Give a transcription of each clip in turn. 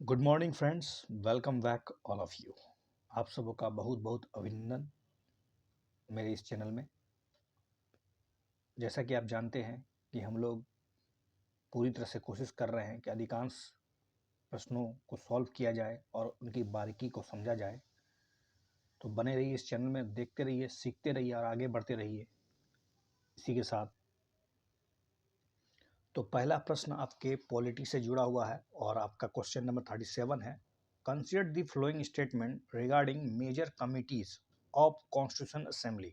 Good morning friends, welcome back all of you. आप सबों का बहुत बहुत अभिनंदन मेरे इस चैनल में। जैसा कि आप जानते हैं कि हम लोग पूरी तरह से कोशिश कर रहे हैं कि अधिकांश प्रश्नों को सॉल्व किया जाए और उनकी बारीकी को समझा जाए। तो बने रहिए इस चैनल में, देखते रहिए, सीखते रहिए और आगे बढ़ते रहिए इसी के साथ। तो पहला प्रश्न आपके पॉलिटी से जुड़ा हुआ है और आपका क्वेश्चन नंबर 37 है। Consider the following statement regarding major committees of constitution assembly.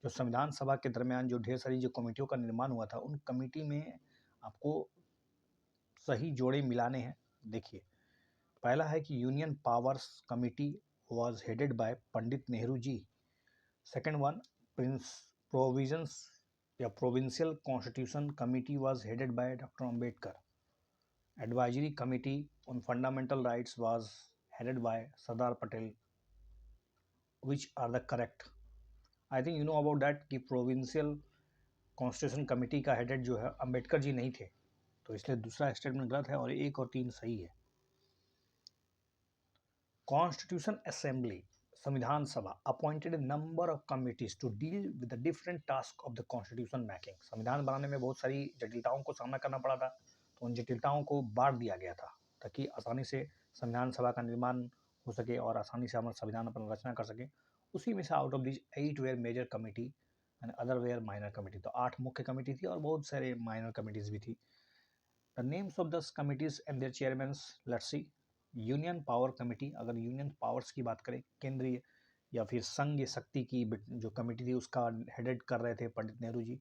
जो संविधान सभा के दरमियान जो ढेर सारी जो कमेटियों का निर्माण हुआ था, उन कमेटी में आपको सही जोड़े मिलाने हैं। देखिए, पहला है कि union powers committee was headed by Pandit Nehru ji. Second one, provisions या provincial constitution committee was headed by doctor Ambedkar. Advisory committee on fundamental rights was headed by Sardar Patel. Which are the correct? I think you know about that कि provincial constitution committee का headed जो है अंबेडकर जी नहीं थे, तो इसलिए दूसरा स्टेटमेंट गलत है और 1 और 3 सही है। कॉन्स्टिट्यूशन असेंबली, संविधान सभा, appointed number of committees to deal with the different task of the constitution making. संविधान बनाने में बहुत सारी जटिलताओं को सामना करना पड़ा था, तो उन जटिलताओं को बांट दिया गया था ताकि आसानी से संविधान सभा का निर्माण हो सके और आसानी से हमारा संविधान अपन रचना कर सके। उसी में से out of this 8 were major committee and other were minor committee. तो 8 मुख्य कमेटी थी और बहुत सारे माइनर कमिटीज भी थी। The names of ten committees and their chairman, let's see. Union power committee, अगर यूनियन पावर्स की बात करें, केंद्रीय या फिर संघ या शक्ति की जो कमेटी थी उसका हेडेड कर रहे थे Pandit Nehru ji.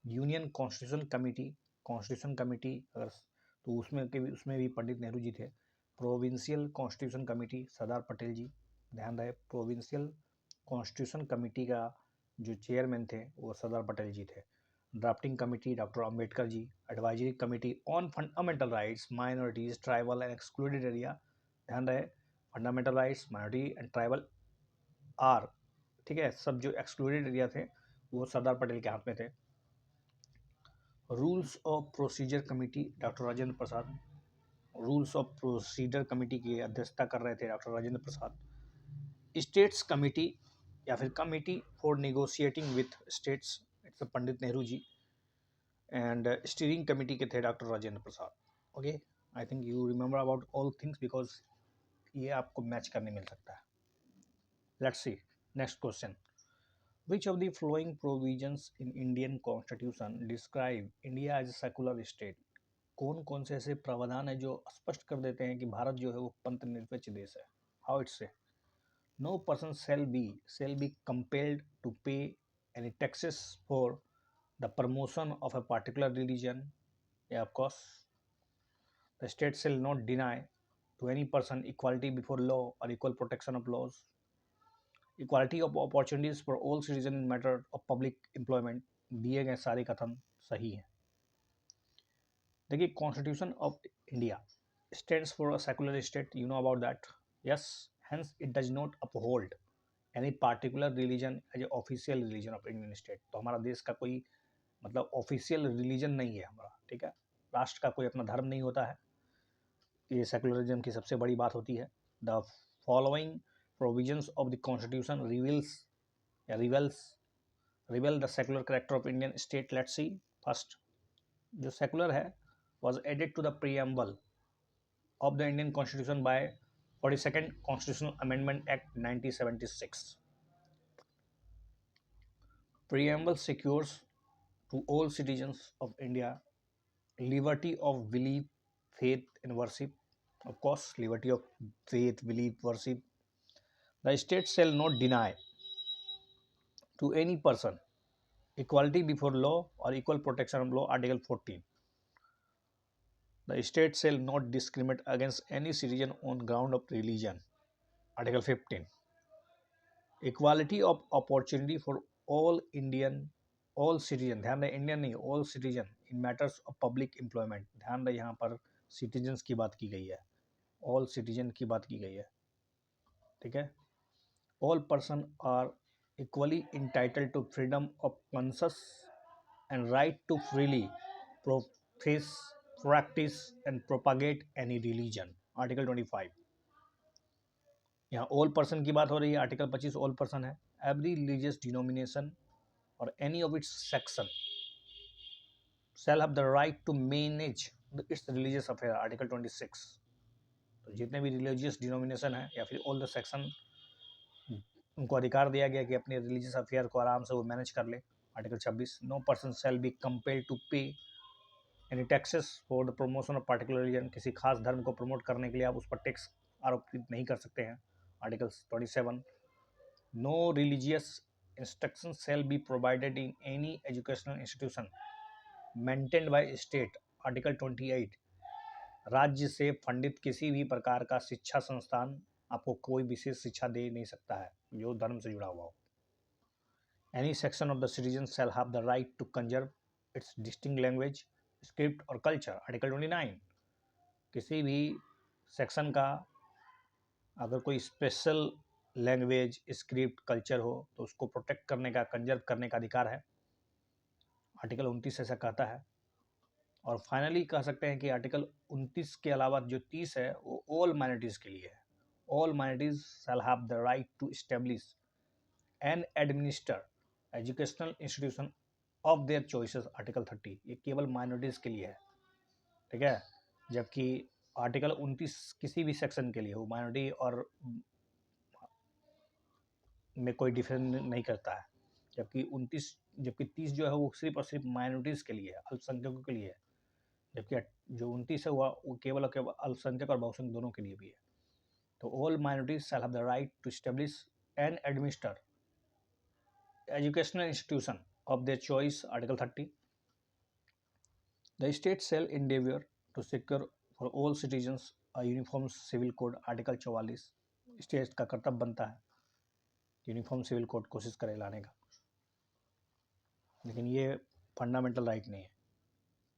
Union constitution committee, constitution committee अगर तो उसमें भी पंडित नेहरू जी थे। Provincial constitution committee Sardar Patel ji. ध्यान रहे, प्रोविंशियल कॉन्स्टिट्यूशन कमेटी का जो चेयरमैन थे वो सरदार पटेल जी थे। Drafting committee doctor Ambedkar ji. Advisory committee on fundamental rights, minorities, tribal and excluded area. ध्यान रहे, fundamental rights, minority and tribal are, ठीक है, सब जो एक्सक्लूडेड एरिया थे वो सरदार पटेल के हाथ में थे। Rules of procedure committee doctor Rajendra Prasad. Rules of procedure committee की अध्यक्षता कर रहे थे doctor Rajendra Prasad. States committee या फिर committee for negotiating with states, it's Pandit Nehru ji. And steering committee के थे doctor Rajendra Prasad. Okay, I think you remember about all things because ये आपको मैच करने मिल सकता है। Let's see next question. Which of the following provisions in Indian constitution describe India as a secular state? कौन कौन से ऐसे प्रावधान है जो स्पष्ट कर देते हैं कि भारत जो है वो पंथ निरपेक्ष देश है? How it's say no person shall be compelled to pay any taxes for the promotion of a particular religion. Yeah, of course, the state shall not deny to any person equality before law or equal protection of laws, equality of opportunities for all citizens in matter of public employment। दिए गए सारे कथन सही हैं। देखिए, constitution of India stands for a secular state, you know about that. Yes, hence it does not uphold any particular religion as a official religion of Indian state। तो हमारा देश का कोई मतलब ऑफिशियल रिलीजन नहीं है हमारा, ठीक है। राष्ट्र का कोई अपना धर्म नहीं होता है, ये सेकुलरिज्म की सबसे बड़ी बात होती है। The following provisions of the constitution रिवेल the secular character of Indian state. Let's see. First, जो सेकुलर है was added to the preamble of the Indian Constitution by 42nd Constitutional Amendment Act 1976। Preamble secures to all citizens of India liberty of belief, faith and worship। Of course, liberty of faith, belief, worship। The state shall not deny to any person equality before law or equal protection of law, Article 14। The state shall not discriminate against any citizen on ground of religion, Article 15। Equality of opportunity for all citizen, ध्यान रहे Indian नहीं, all citizen in matters of public employment। ध्यान रहे यहाँ पर citizens की बात की गई है, all citizen की बात की गई है, ठीक है। All person are equally entitled to freedom of conscience and right to freely profess practice and propagate any religion. Article 25, यहाँ ऑल पर्सन की बात हो रही है. आर्टिकल 25 ऑल पर्सन है. एवरी रिलीजियस डिनोमिनेशन और any of its section shall have the right to manage its religious affair. Article 26, तो जितने भी रिलीजियस डिनोमिनेशन है या फिर ऑल द सेक्शन, उनको अधिकार दिया गया कि अपने रिलीजियस अफेयर को आराम से वो मैनेज कर ले. Article 26, no person shall be compelled to pay any taxes for the promotion of particular religion. किसी खास धर्म को प्रमोट करने के लिए आप उस पर टैक्स आरोपित नहीं कर सकते हैं. Article 27, no religious instruction shall be provided in any educational institution maintained by state. Article 28, राज्य से फंडित किसी भी प्रकार का शिक्षा संस्थान आपको कोई विशेष शिक्षा दे नहीं सकता है जो धर्म से जुड़ा हुआ हो. Any section of the citizen shall have the right to conserve its distinct language, script और कल्चर. आर्टिकल 29, किसी भी सेक्शन का अगर कोई स्पेशल लैंग्वेज, स्क्रिप्ट, कल्चर हो तो उसको प्रोटेक्ट करने का, कंजर्व करने का अधिकार है. आर्टिकल 29 ऐसा कहता है. और फाइनली कह सकते हैं कि आर्टिकल 29 के अलावा जो 30 है वो ऑल माइनॉरिटीज़ के लिए है. All minorities shall have the right to establish and administer educational institution of their choices. Article 30, ये केवल माइनॉरिटीज़ के लिए है. ठीक है. जबकि आर्टिकल 29 किसी भी सेक्शन के लिए हो, माइनॉरिटी और में कोई डिफरेंस नहीं करता है. जबकि 30 जो है वो सिर्फ और सिर्फ माइनॉरिटीज़ के लिए है, अल्पसंख्यकों के लिए है. जबकि जो 29 है वो केवल और केवल अल्पसंख्यक और बहुसंख्यक दोनों के लिए भी है. तो all minorities shall have the right to establish and administer educational institution of their choice. Article 30, the state shall endeavour to secure for all citizens a uniform civil code. Article 44, state का कर्तव्य बनता है uniform civil code कोशिश करे लाने का. लेकिन ये फंडामेंटल राइट नहीं है,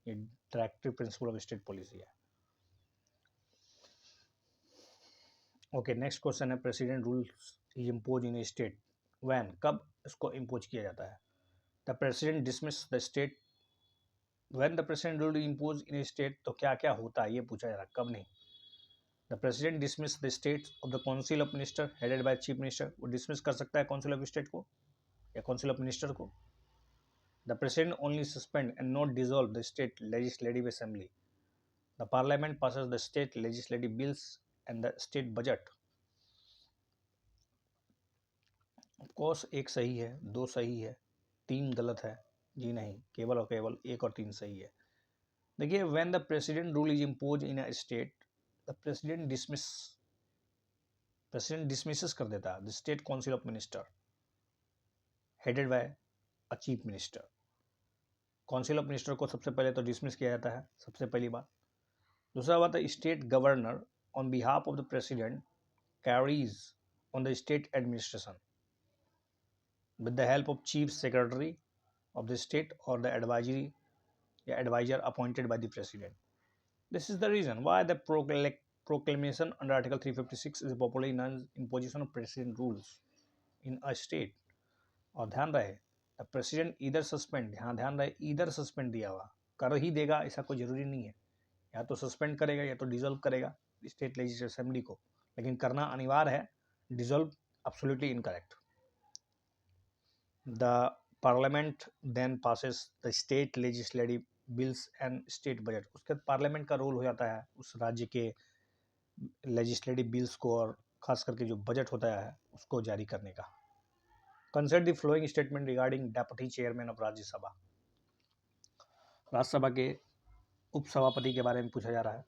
ये directive principle of state policy है. ओके, नेक्स्ट क्वेश्चन है president rules is impose in A state when. कब इसको इम्पोज किया जाता है? The president dismiss the state when the president rule impose in A state. तो क्या क्या होता है ये पूछा जा रहा है, कब नहीं. The president dismiss the state of the council of minister headed by chief minister. वो डिसमिस कर सकता है काउंसिल ऑफ स्टेट को या काउंसिल ऑफ मिनिस्टर को. The president only suspend and not dissolve the state legislative assembly. The parliament passes the state legislative bills and the state budget. Of course एक सही है, दो सही है, तीन गलत है. जी नहीं, केवल और केवल एक और तीन सही है. देखिए, when the president rule is impose in a state, the president dismisses कर देता है the state council of minister headed by a chief minister. Council of minister को सबसे पहले तो डिसमिस किया जाता है, सबसे पहली बात. दूसरा बात है state governor on behalf of the president carries on the state administration with the help of chief secretary of the state or the advisor appointed by the president. This is the reason why the proclamation under Article 356 is popularly known as imposition of president rules in a state. और ध्यान रहे the president either suspend, ध्यान रहे either suspend दिया हुआ, कर ही देगा ऐसा कोई जरूरी नहीं है. या तो सस्पेंड करेगा या तो डिसॉल्व करेगा स्टेट लेजिस्लेटिव असेंबली को, लेकिन करना अनिवार्य है. Dissolve absolutely incorrect. The parliament then passes the state legislative bills and state budget. उसके बाद पार्लियामेंट का रोल हो जाता है उस राज्य के लेजिस्लेटिव बिल्स को और खास करके जो बजट होता है उसको जारी करने का. Consider the following statement regarding deputy chairman of Rajya Sabha. Rajya Sabha के उपसभापति के बारे में पूछा जा रहा है.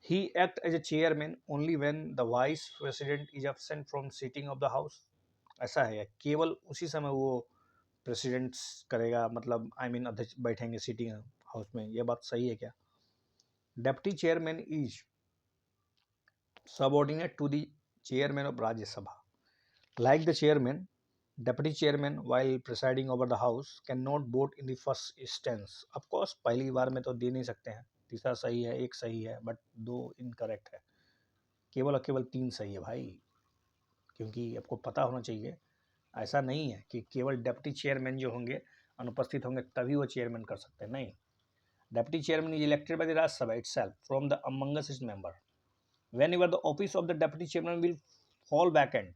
He act as a chairman only when the vice president is absent from sitting of the house. ऐसा है, केवल उसी समय वो प्रेसिडेंट करेगा, मतलब अध्यक्ष बैठेंगे सीटिंग हाउस में. ये बात सही है क्या? Deputy chairman is subordinate to the chairman of Rajya Sabha. Like the chairman, deputy chairman while presiding over the house cannot vote in the first instance. Of course पहली बार में तो दे नहीं सकते हैं. तीसरा सही है, एक सही है, बट दो इनकरेक्ट है. केवल और केवल तीन सही है भाई, क्योंकि आपको पता होना चाहिए ऐसा नहीं है कि केवल डेप्टी चेयरमैन जो होंगे अनुपस्थित होंगे तभी वो चेयरमैन कर सकते हैं. नहीं, Deputy chairman is elected by the Rajya Sabha itself from the amongst its member. Whenever the office of the deputy chairman will fall vacant,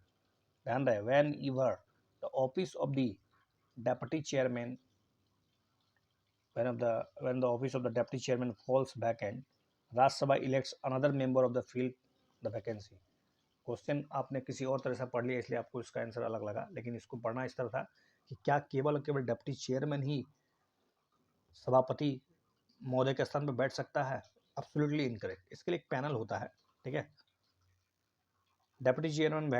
ध्यान रहे, whenever the office of the deputy chairman when the office of the deputy chairman falls vacant, Rajya Sabha elects another member of the field the vacancy. Question आपने किसी और तरह से पढ़ लिया इसलिए आपको इसका आंसर अलग लगा, लेकिन इसको पढ़ना इस तरह था कि क्या केवल और केवल डेप्टी चेयरमैन ही सभापति महोदय के स्थान पर बैठ सकता है? Absolutely incorrect. इसके लिए एक पैनल होता है, ठीक है। Deputy chairman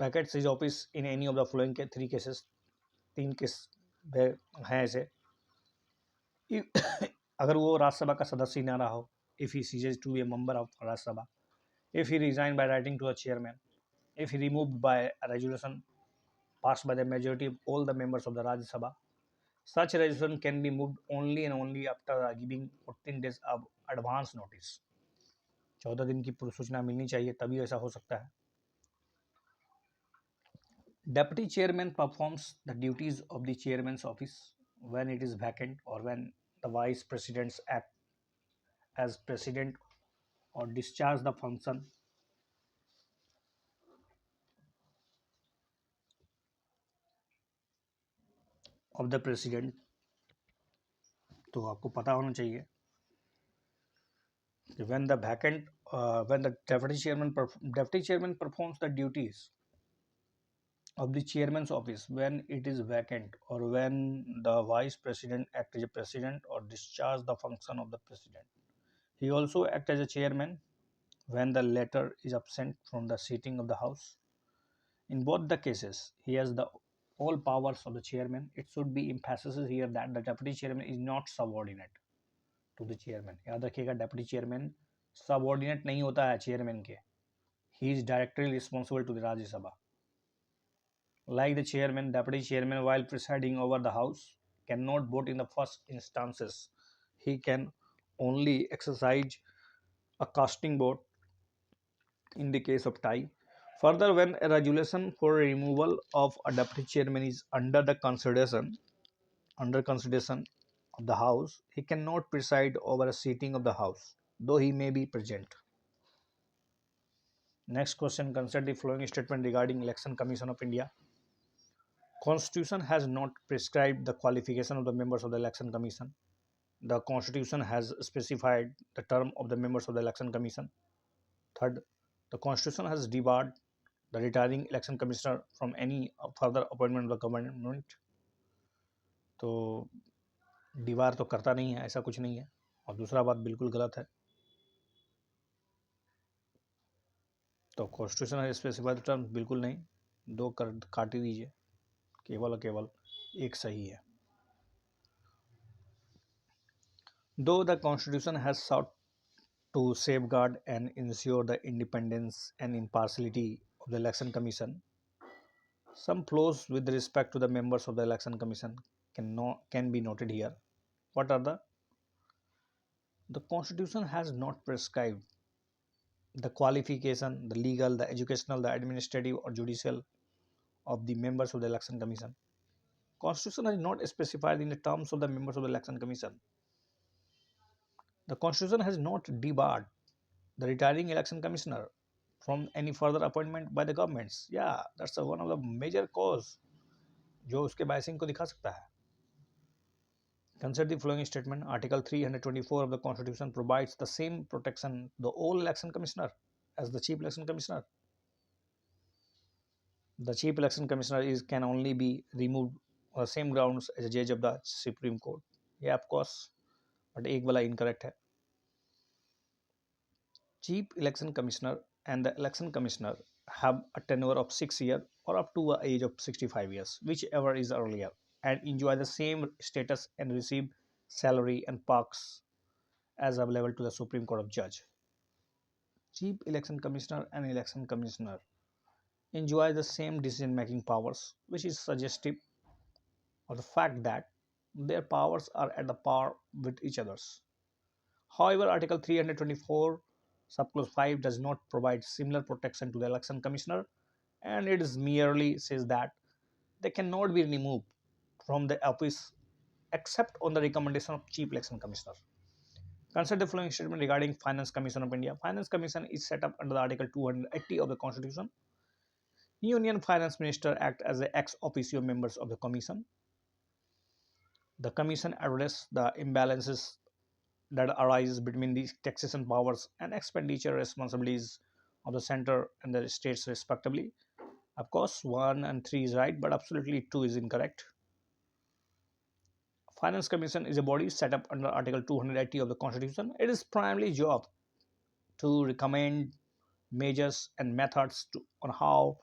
vacates his office in any of the following के 3 केसेस, 3 केस हैं ऐसे। अगर वो राज्यसभा का सदस्य ही ना रहा हो, if he ceases to be a member of Rajya Sabha, if he resign by writing to the chairman, if he removed by a resolution passed by the majority of all the members of the Rajya Sabha. Such resolution can be moved only and only after giving 14 days of advance notice. 14 दिन की पूर्व सूचना मिलनी चाहिए, तभी ऐसा हो सकता है। Deputy chairman performs the duties of the chairman's office when it is vacant or when the vice presidents act as president or discharge the function of the president। तो आपको पता होना चाहिए when the deputy chairman performs the duties of the chairman's office when it is vacant or when the vice president act as a president or discharge the function of the president. He also act as a chairman when the latter is absent from the sitting of the house. In both the cases, he has the all powers of the chairman. It should be emphasized here that the deputy chairman is not subordinate to the chairman। याद रखिएगा, deputy chairman subordinate नहीं होता है chairman के। He is directly responsible to the Rajya Sabha. Like the chairman, deputy chairman, while presiding over the house, cannot vote in the first instances. He can only exercise a casting vote in the case of tie. Further, when a resolution for removal of a deputy chairman is under consideration of the house, he cannot preside over a sitting of the house, though he may be present. Next question, consider the following statement regarding Election Commission of India. Constitution has not prescribed the qualification of the members of the Election Commission. The Constitution has specified the term of the members of the Election Commission. Third, the Constitution has debarred the retiring Election Commissioner from any further appointment of the government. तो debar तो करता नहीं है, ऐसा कुछ नहीं है। और दूसरा बात बिल्कुल गलत है। तो कॉन्स्टिट्यूशन है स्पेसिफाइड टर्म बिल्कुल नहीं, 2 काट ही दीजिए, केवल और केवल एक सही है। Though the Constitution has sought to safeguard and ensure the independence and impartiality of the Election Commission, some flaws with respect to the members of the Election Commission can be noted here. What are the Constitution has not prescribed the qualification, the legal, the educational, the administrative or judicial of the members of the Election Commission. Constitution is not specified in the terms of the members of the Election Commission. The Constitution has not debarred the retiring election commissioner from any further appointment by the governments. Yeah, that's one of the major cause जो उसके biasing को दिखा सकता है। Consider the following statement. Article 324 of the Constitution provides the same protection to the all election commissioner as the chief election commissioner. The chief election commissioner can only be removed on the same grounds as a judge of the Supreme Court. Yeah, of course, but एक वाला incorrect है। Chief election commissioner and the election commissioner have a tenure of 6 years or up to the age of 65 years, whichever is earlier, and enjoy the same status and receive salary and perks as available to the Supreme Court of Judge. Chief election commissioner and election commissioner enjoy the same decision-making powers, which is suggestive of the fact that their powers are at the par with each other's. However, Article 324 subclause 5 does not provide similar protection to the election commissioner, and it is merely says that they cannot be removed from the office except on the recommendation of Chief Election Commissioner. Consider the following statement regarding Finance Commission of India. Finance Commission is set up under the Article 280 of the Constitution. Union Finance Minister act as the ex officio members of the Commission. The Commission address the imbalances that arise between the taxation powers and expenditure responsibilities of the center and the states respectively. Of course, 1 and 3 is right, but absolutely 2 is incorrect. Finance Commission is a body set up under Article 280 of the Constitution. It is primarily job to recommend measures and methods on how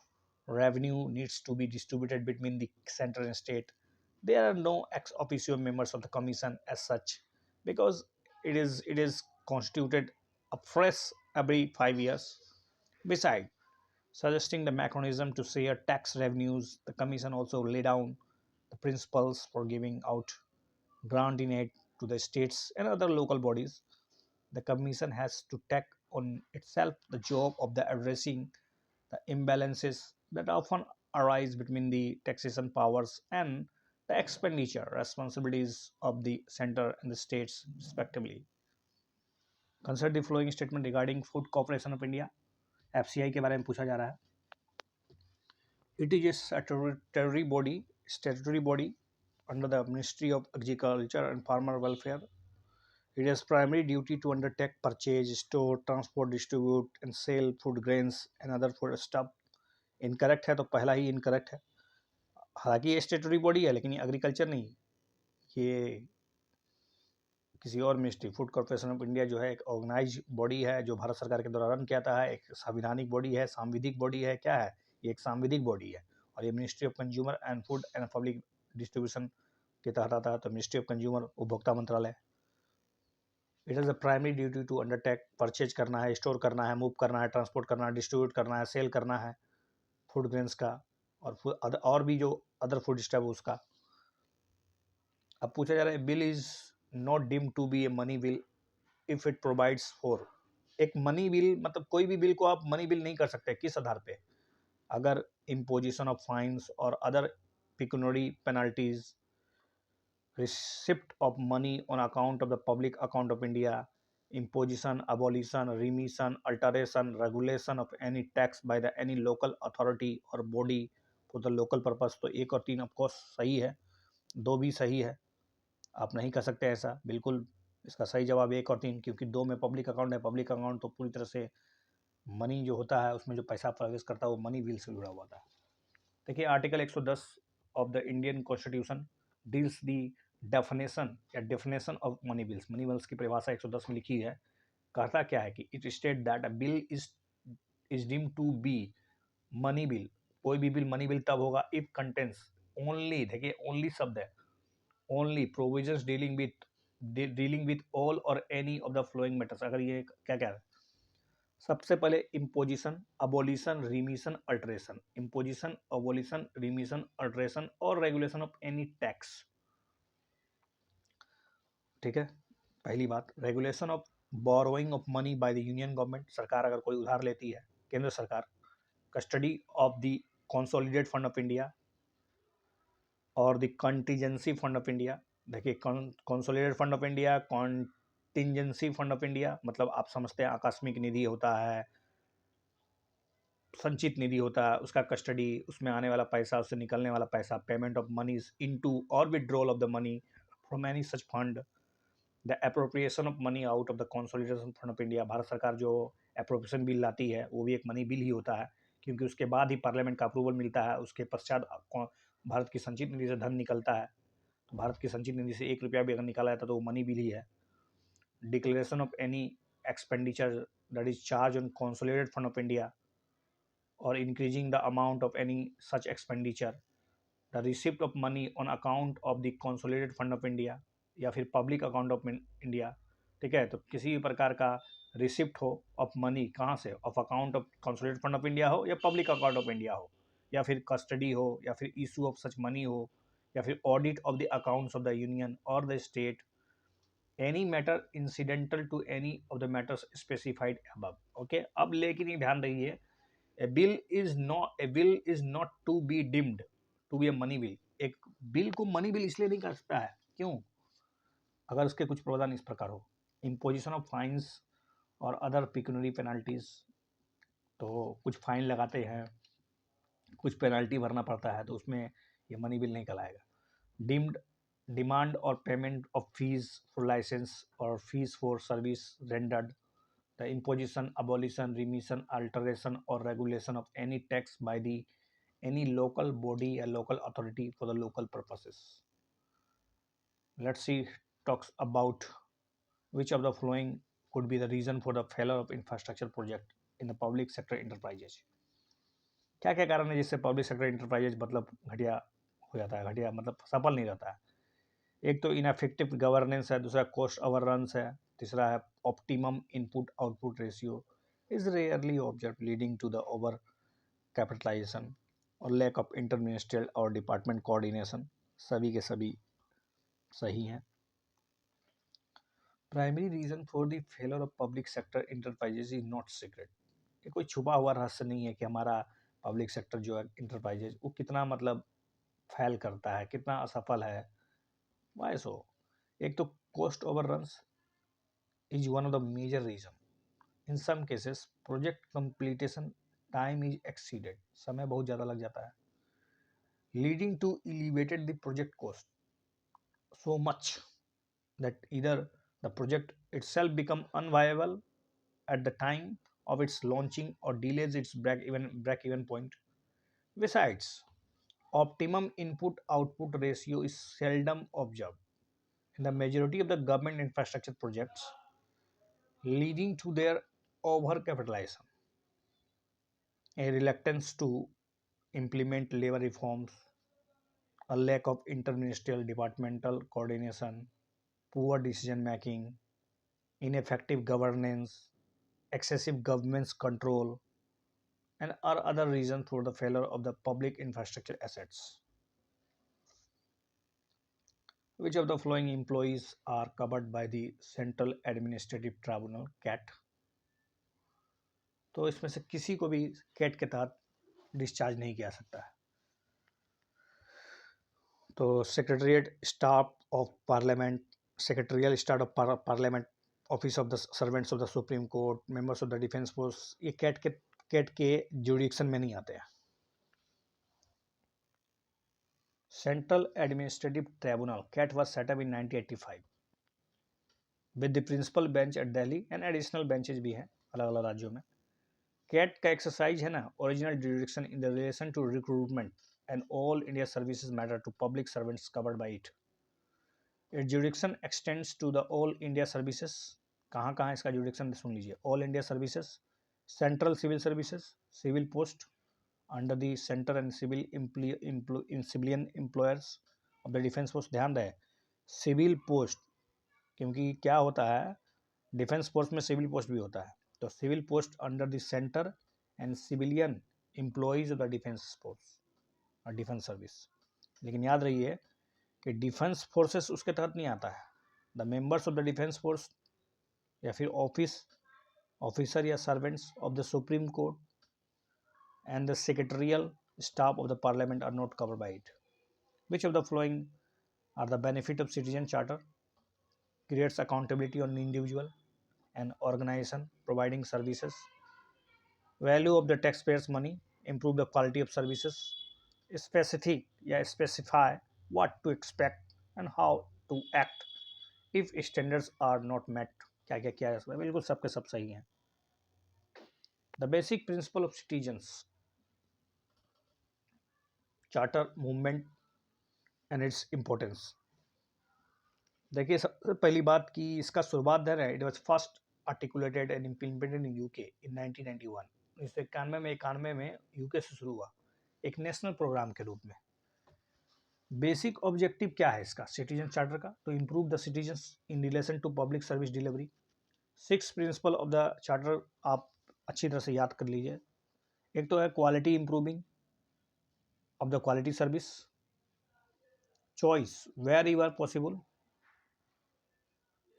revenue needs to be distributed between the center and state. There are no ex officio members of the commission as such because it is constituted afresh every 5 years. Besides suggesting the mechanism to share tax revenues, the commission also lay down the principles for giving out grant in aid to the states and other local bodies. The commission has to take on itself the job of the addressing the imbalances that often arise between the taxation powers and the expenditure responsibilities of the center and the states respectively. Consider the following statement regarding Food Corporation of India. FCI के बारे में पूछा जा रहा है. It is a statutory body under the Ministry of Agriculture and Farmer Welfare. It has primary duty to undertake purchase, store, transport, distribute and sell food grains and other food stuff. Incorrect है तो पहला ही incorrect है. हालांकि ये स्टेटरी body है लेकिन ये agriculture नहीं, ये किसी और ministry. Food corporation of India जो है एक ऑर्गेनाइज बॉडी है जो भारत सरकार के द्वारा रन किया जाता है. एक संविधानिक बॉडी है, सांविधिक बॉडी है. क्या है ये? एक सांविधिक बॉडी है और ये ministry of consumer and food and public distribution के तहत आता है. तो मिनिस्ट्री ऑफ कंज्यूमर उपभोक्ता मंत्रालय. It is a primary duty to undertake purchase करना है, स्टोर करना है, मूव करना है, ट्रांसपोर्ट करना है, डिस्ट्रीब्यूट करना है, सेल करना है फूड ग्रेन्स का और भी जो अदर फूड स्टफ उसका. अब पूछा जा रहा है bill is not deem to be a money bill if it provides for. एक मनी बिल मतलब कोई भी बिल को आप मनी बिल नहीं कर सकते. किस आधार पे? अगर इम्पोजिशन ऑफ फाइन्स और other pecuniary penalties, receipt of money on account of the public account of India, imposition, abolition, remission, alteration, regulation of any tax by the any local authority or body for the local purpose. तो 1 और 3 of course सही है, 2 भी सही है. आप नहीं कर सकते ऐसा, बिल्कुल इसका सही जवाब 1 और 3, क्योंकि 2 में पब्लिक अकाउंट है. पब्लिक अकाउंट तो पूरी तरह से मनी जो होता है उसमें जो पैसा प्रवेश करता है वो मनी बिल से जुड़ा हुआ था. देखिए article 110 of the Indian constitution deals the definition of money bills. Money bills की परिभाषा 110 में लिखी है. कहता क्या है कि it state that a bill is deem to be money bill. कोई भी बिल मनी बिल तब होगा इफ कंटेंस ओनली, देखिए ओनली शब्द है, only provisions dealing with all और any of the following matters. अगर ये क्या क्या है? सबसे पहले imposition, abolition, remission, alteration. Imposition, abolition, remission, alteration और रेगुलेशन ऑफ एनी टैक्स. ठीक है. पहली बात, regulation of borrowing of money by the union government. सरकार अगर कोई उधार लेती है, केंद्र सरकार. Custody of the consolidated fund of India और the contingency fund of India. देखिए consolidated fund of India, contingency fund of India मतलब आप समझते हैं आकस्मिक निधि होता है, संचित निधि होता है, उसका कस्टडी, उसमें आने वाला पैसा, उससे निकलने वाला पैसा, पेमेंट ऑफ मनीज इनटू और withdrawal of the money from any such fund, the appropriation of money out of the consolidation fund of India. Bharat सरकार जो अप्रोप्रिएशन बिल लाती है वो भी एक मनी बिल ही होता है, क्योंकि उसके बाद ही पार्लियामेंट का अप्रूवल मिलता है. उसके पश्चात भारत की संचित निधि से धन निकलता है. तो भारत की संचित निधि से 1 रुपया भी अगर निकाला जाता है तो वो मनी बिल ही है. Declaration of any expenditure that is charge on consolidated fund of India और increasing the amount of any such expenditure, the receipt of money on account of the consolidated fund of India या फिर public account of India. ठीक है. तो किसी भी प्रकार का रिसिप्ट हो ऑफ मनी, कहाँ से? Of account of consolidated fund of India हो या पब्लिक अकाउंट ऑफ इंडिया हो, या फिर कस्टडी हो, या फिर इशू ऑफ सच मनी हो, या फिर audit of the accounts of the union और the state, any matter incidental to any of the matters specified above. Okay. अब लेकिन ये ध्यान रखिए, a bill is not to be deemed to be a money bill. एक bill को money bill इसलिए नहीं कर सकता है क्यों? अगर उसके कुछ प्रावधान इस प्रकार हो, इम्पोजिशन ऑफ फाइन्स और अदर पिक्यूनरी पेनल्टीज, तो कुछ फाइन लगाते हैं, कुछ पेनल्टी भरना पड़ता है, तो उसमें ये मनी बिल नहीं कहलाएगा। डीम्ड डिमांड और payment of fees for licence और fees for service rendered, the imposition, abolition, remission, alteration or regulation of any tax by the any local body or local authority for the local purposes. Let's see, talks about which of the following could be the reason for the failure of infrastructure project in the public sector enterprises. क्या क्या कारण है जिससे public sector enterprises मतलब घटिया हो जाता है, घटिया मतलब सफल नहीं रहता है? एक तो इनएफेक्टिव गवर्नेंस है, दूसरा कॉस्ट ओवररन्स है, तीसरा है optimum input output ratio is rarely observe leading to the overcapitalisation और लैक ऑफ इंटर मिनिस्ट्रियल और डिपार्टमेंट कोऑर्डिनेशन। सभी के सभी सही हैं। Primary reason for the failure of public sector enterprises is not secret. ये कोई छुपा हुआ रहस्य नहीं है कि हमारा पब्लिक सेक्टर जो है इंटरप्राइजेज वो कितना मतलब फेल करता है, कितना असफल है। वाई सो? एक तो cost overruns is one of the major reason. In some cases, project completion time is exceeded. समय बहुत ज़्यादा लग जाता है, leading to elevated the project cost so much that either the project itself become unviable at the time of its launching or delays its break even point. Besides, optimum input output ratio is seldom observed in the majority of the government infrastructure projects, leading to their overcapitalization, a reluctance to implement labor reforms, a lack of interministerial departmental coordination, poor decision making, ineffective governance, excessive government's control, and are other reasons for the failure of the public infrastructure assets. Which of the following employees are covered by the Central Administrative Tribunal CAT? तो इसमें से किसी को भी cat के तहत discharge नहीं किया सकता है। तो secretariat staff of parliament, secretarial staff of parliament, office of the servants of the supreme court, members of the defence force, ये कैट के जुडिक्शन में नहीं आते हैं। Central administrative tribunal CAT was set up in 1985 with the principal bench at Delhi and additional benches भी हैं अलग अलग राज्यों में। कैट का एक्सरसाइज है ना, original jurisdiction in the relation to recruitment and all India services matter to public servants covered by it. It jurisdiction extends to the all India services. कहाँ कहाँ इसका जुडिक्शन सुन लीजिए, all India services, central civil services, civil post under the centre and civilian employers of the defence force. ध्यान रहे civil post, क्योंकि क्या होता है डिफेंस फोर्स में सिविल पोस्ट भी होता है, तो civil post under the centre and civilian employees of the defence force और डिफेंस सर्विस। लेकिन याद रहिए कि डिफेंस फोर्सेस उसके तहत नहीं आता है। The members of the defence force या फिर ऑफिसर या servants of the supreme court and the secretarial staff of the parliament are not covered by it. Which of the following are the benefit of citizen charter? Creates accountability on individual and organization providing services, value of the taxpayers money, improve the quality of services, specific या specify what to expect and how to act if standards are not met। क्या क्या क्या है इसमें, बिल्कुल सबके सब सही हैं। the basic principle of citizens charter movement and its importance। देखिए सबसे पहली बात कि इसका शुरुआत है, it was first articulated and implemented in UK in 1991। 1991 में यूके से शुरू हुआ एक नेशनल प्रोग्राम के रूप में। बेसिक ऑब्जेक्टिव क्या है इसका सिटीजन चार्टर का? तो improve the citizens in relation to public service delivery. 6 principle of the charter आप अच्छी तरह से याद कर लीजिए। एक तो है quality improving of the quality service, choice wherever possible,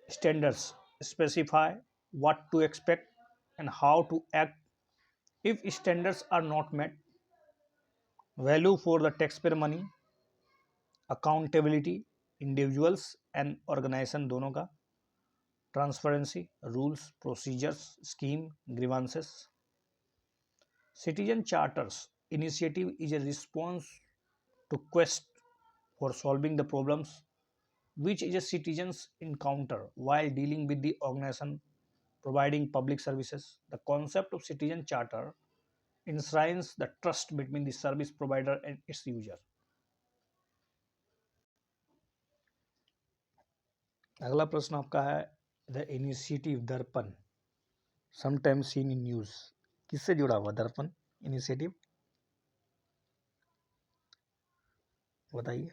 standards specify what to expect and how to act if standards are not met, value for the taxpayer money, accountability, individuals and organisation दोनों का, transparency, rules, procedures, scheme, grievances. Citizen charters initiative is a response to quest for solving the problems which is a citizens encounter while dealing with the organization providing public services. The concept of citizen charter enshrines the trust between the service provider and its user. अगला प्रश्न आपका है the initiative दर्पण sometimes seen in news, किससे जुड़ा हुआ दर्पण initiative, बताइए।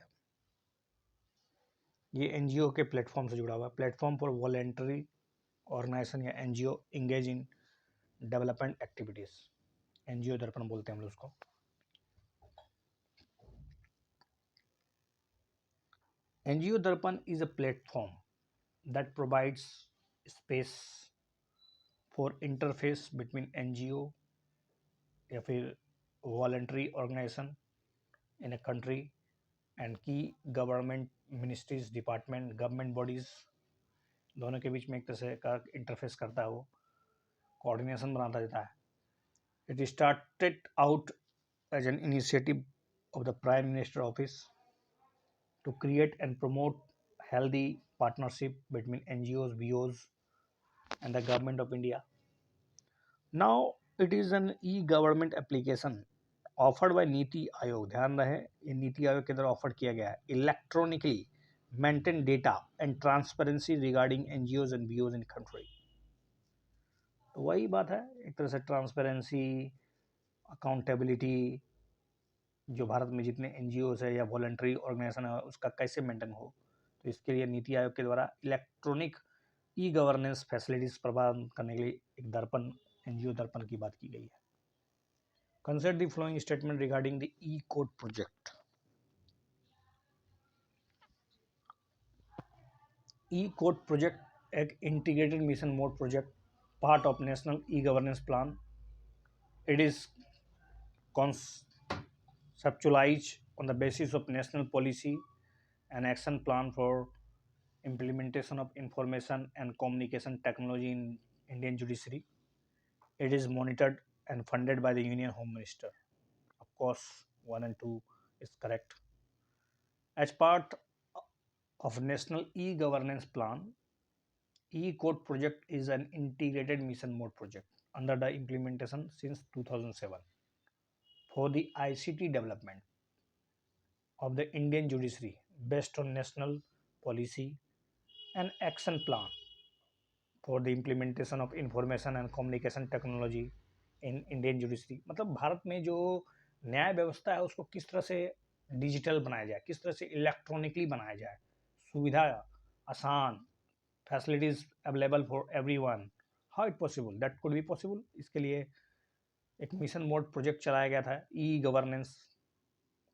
ये एनजीओ के प्लेटफॉर्म से जुड़ा हुआ है, प्लेटफॉर्म फॉर वॉलेंटरी ऑर्गेनाइजेशन या NGO engage in development activities, NGO Darpan बोलते हैं हम लोग उसको। NGO Darpan is a platform that provides space for interface between NGO या फिर voluntary organisation in a country and की government ministries, department, government bodies, दोनों के बीच में एक तरह से का इंटरफेस करता है, वो कोऑर्डिनेशन बनाता रहता है। It started out as an initiative of the Prime Minister Office to create and promote healthy partnership between NGOs, BOs and the Government of India. Now it is an e-government application offered by NITI Aayog, ध्यान रहे ये नीति आयोग के द्वारा offer किया गया है, electronically maintain data and transparency regarding NGOs and BOs in country। तो वही बात है, एक तरह से ट्रांसपेरेंसी, अकाउंटेबिलिटी, जो भारत में जितने एनजीओस है या वॉलंटरी ऑर्गेनाइजेशन है उसका कैसे मेंटेन हो, तो इसके लिए नीति आयोग के द्वारा इलेक्ट्रॉनिक ई गवर्नेंस फैसिलिटीज प्रदान करने के लिए एक दर्पण, एनजीओ दर्पण की बात की गई है। Consider the following statement regarding the e code project. E code project एक integrated mission mode project, part of national e governance plan. It is conceptualized on the basis of national policy and action plan for implementation of information and communication technology in Indian judiciary. It is monitored and funded by the Union Home Minister. Of course, 1 and 2 is correct. As part of National E-Governance Plan, E-Code project is an integrated mission mode project under the implementation since 2007 for the ICT development of the Indian judiciary based on national policy and action plan for the implementation of information and communication technology in Indian judiciary। मतलब भारत में जो न्याय व्यवस्था है उसको किस तरह से डिजिटल बनाया जाए, किस तरह से इलेक्ट्रॉनिकली बनाया जाए, सुविधा आसान, facilities available for everyone, how it possible, that could be possible. इसके लिए एक मिशन मोड प्रोजेक्ट चलाया गया था, ई governance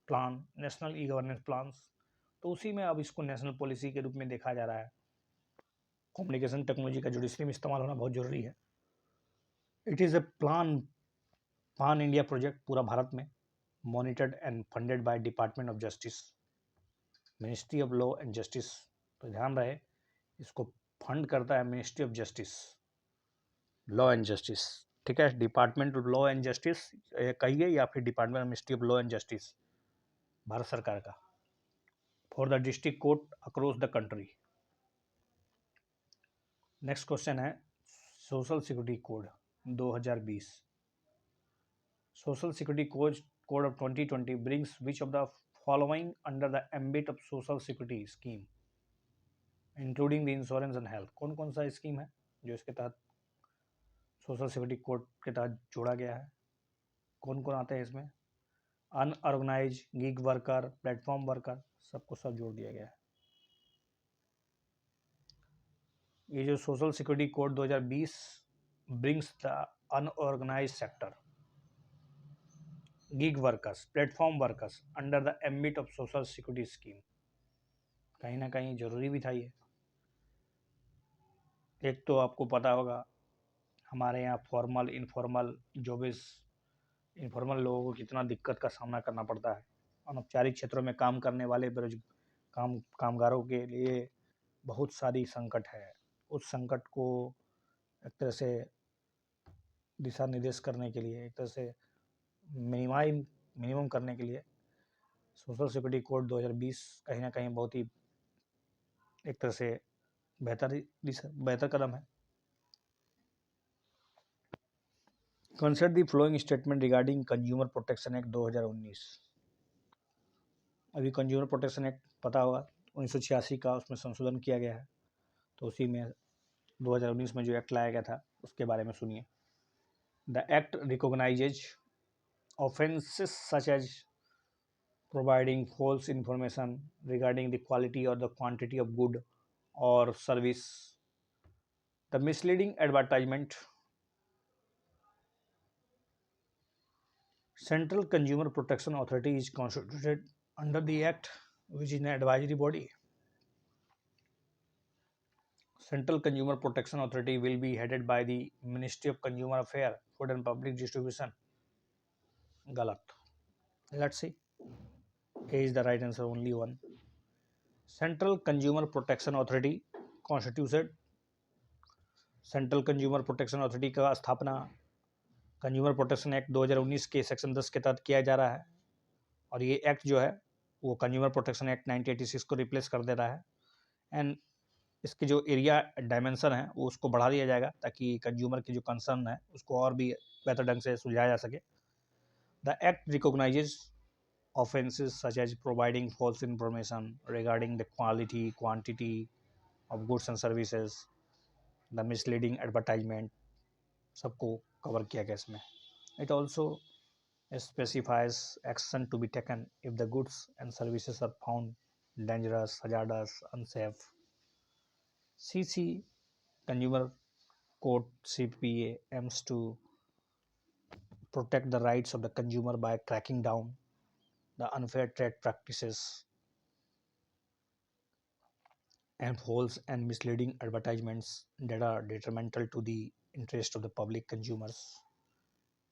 plan, national e governance plans. तो उसी में अब इसको नेशनल पॉलिसी के रूप में देखा जा रहा है। कम्युनिकेशन टेक्नोलॉजी का जुडिशरी में इस्तेमाल होना बहुत जरूरी है। इट इज़ ए पान इंडिया प्रोजेक्ट, पूरा भारत में, monitored and funded by department of justice, ministry of law and justice. तो ध्यान रहे इसको फंड करता है ministry of justice, law and justice, ठीक है, department of law and justice कहिए या फिर department of ministry of law and justice, Bharat सरकार का, for the district court across the country. Next question है social security code 2020। Social security code of 2020 brings which of the following under the ambit of social security scheme including the insurance and health. कौन कौन सा scheme है जो इसके तहत social security code के तहत जोड़ा गया है, कौन कौन आते हैं इसमें? Unorganised, gig worker, platform worker, सबको सब जोड़ दिया गया है। ये जो social security code 2020 brings the unorganised sector, gig workers, platform workers under the ambit of social security scheme. कहीं ना कहीं जरूरी भी था ये। एक तो आपको पता होगा हमारे यहाँ फॉर्मल इनफॉर्मल जॉब्स, इनफॉर्मल लोगों को कितना दिक्कत का सामना करना पड़ता है, अनौपचारिक क्षेत्रों में काम करने वाले कामगारों के लिए बहुत सारी संकट है। उस संकट को एक तरह से दिशा निर्देश करने के लिए, एक तरह से मिनिमम करने के लिए सोशल सिक्योरिटी कोड 2020 कहीं ना कहीं बहुत ही एक तरह से बेहतर कदम है। Consider the following statement regarding consumer protection act 2019। अभी कंज्यूमर प्रोटेक्शन एक्ट पता होगा 1986 का, उसमें संशोधन किया गया है, तो उसी में 2019 में जो एक्ट लाया गया था उसके बारे में सुनिए। The act recognises offenses such as providing false information regarding the quality or the quantity of good or service, the misleading advertisement. Central Consumer Protection Authority is constituted under the Act, which is an advisory body. Central Consumer Protection Authority will be headed by the Ministry of Consumer Affairs, Food and Public Distribution. Galat. Let's see. A is the right answer, only one. Central Consumer Protection Authority constituted. Central consumer protection authority का स्थापना consumer protection act 2019 के section 10 के तहत किया जा रहा है, और ये एक्ट जो है वो कंज्यूमर प्रोटेक्शन एक्ट 1986 को रिप्लेस कर दे रहा है। एंड इसके जो एरिया डायमेंशन है वो उसको बढ़ा दिया जाएगा ताकि कंज्यूमर की जो कंसर्न है उसको और भी बेहतर ढंग से सुलझाया जा सके। The act recognises offenses such as providing false information regarding the quality, quantity of goods and services, the misleading advertisement, सबको कवर किया गया इसमें। It also specifies action to be taken if the goods and services are found dangerous, hazardous, unsafe. CC Consumer Code CPA aims to protect the rights of the consumer by cracking down the unfair trade practices and false and misleading advertisements that are detrimental to the interest of the public consumers.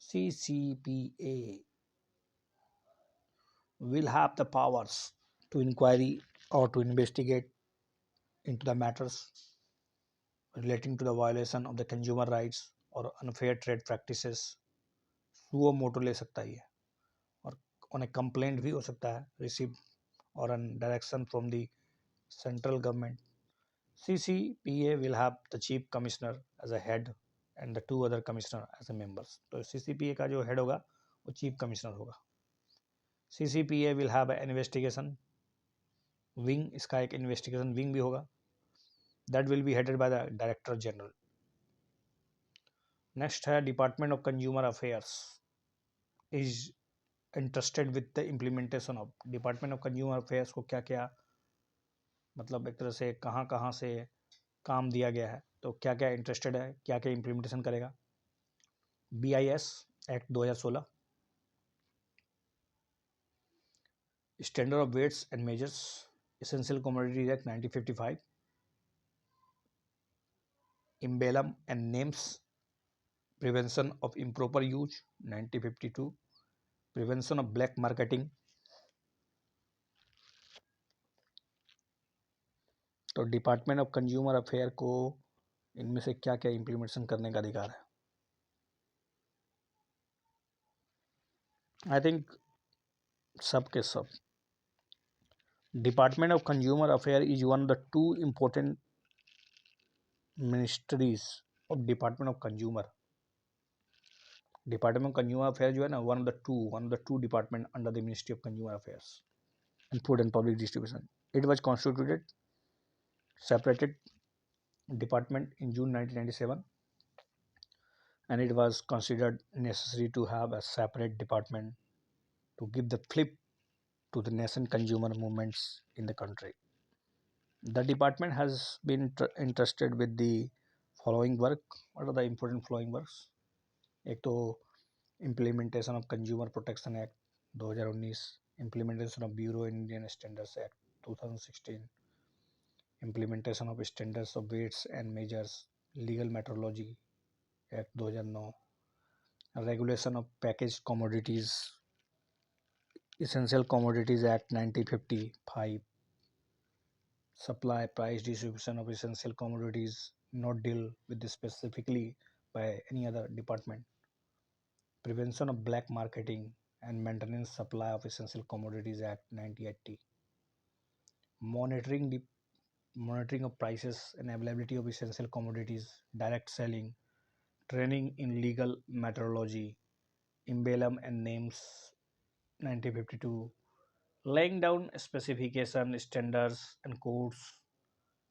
CCPA will have the powers to inquiry or to investigate into the matters relating to the violation of the consumer rights or unfair trade practices. Suo motu ले सकता है ये, और on a complaint भी हो सकता है receive or on direction from the central government. CCPA will have the chief commissioner as a head and the two other commissioner as a members. तो CCPA का जो head होगा वो chief commissioner होगा। CCPA will have an investigation wing, इसका एक investigation wing भी होगा, that will be headed by the director general. Next है Department of Consumer Affairs is interested with the implementation of. Department of Consumer Affairs को क्या क्या मतलब एक तरह से कहाँ कहाँ से काम दिया गया है, तो क्या क्या इंटरेस्टेड है, क्या क्या इम्प्लीमेंटेशन करेगा। BIS act 2016, standard of weights and measures, essential commodities act 1955, emblem and names, prevention of improper use 1952, prevention of black marketing. तो डिपार्टमेंट ऑफ कंज्यूमर अफेयर को इनमें से क्या क्या इम्प्लीमेंटेशन करने का अधिकार है। आई थिंक सब के सब department of consumer affair is one of the two important ministries of department of consumer. Department of consumer affair जो है ना one of the two department under the ministry of consumer affairs and food and public distribution. It was constituted separated department in June 1997, and it was considered necessary to have a separate department to give the flip to the nascent consumer movements in the country. The department has been entrusted with the following work. What are the important following works? एक तो implementation of Consumer Protection Act 2019, implementation of Bureau Indian Standards Act 2016, implementation of standards of weights and measures, legal metrology act 2009, regulation of packaged commodities, essential commodities act 1955, supply price distribution of essential commodities not deal with this specifically by any other department, prevention of black marketing and maintenance supply of essential commodities act 1980, monitoring the monitoring of prices and availability of essential commodities, direct selling, training in legal metrology, emblem and names 1952, laying down specification standards and codes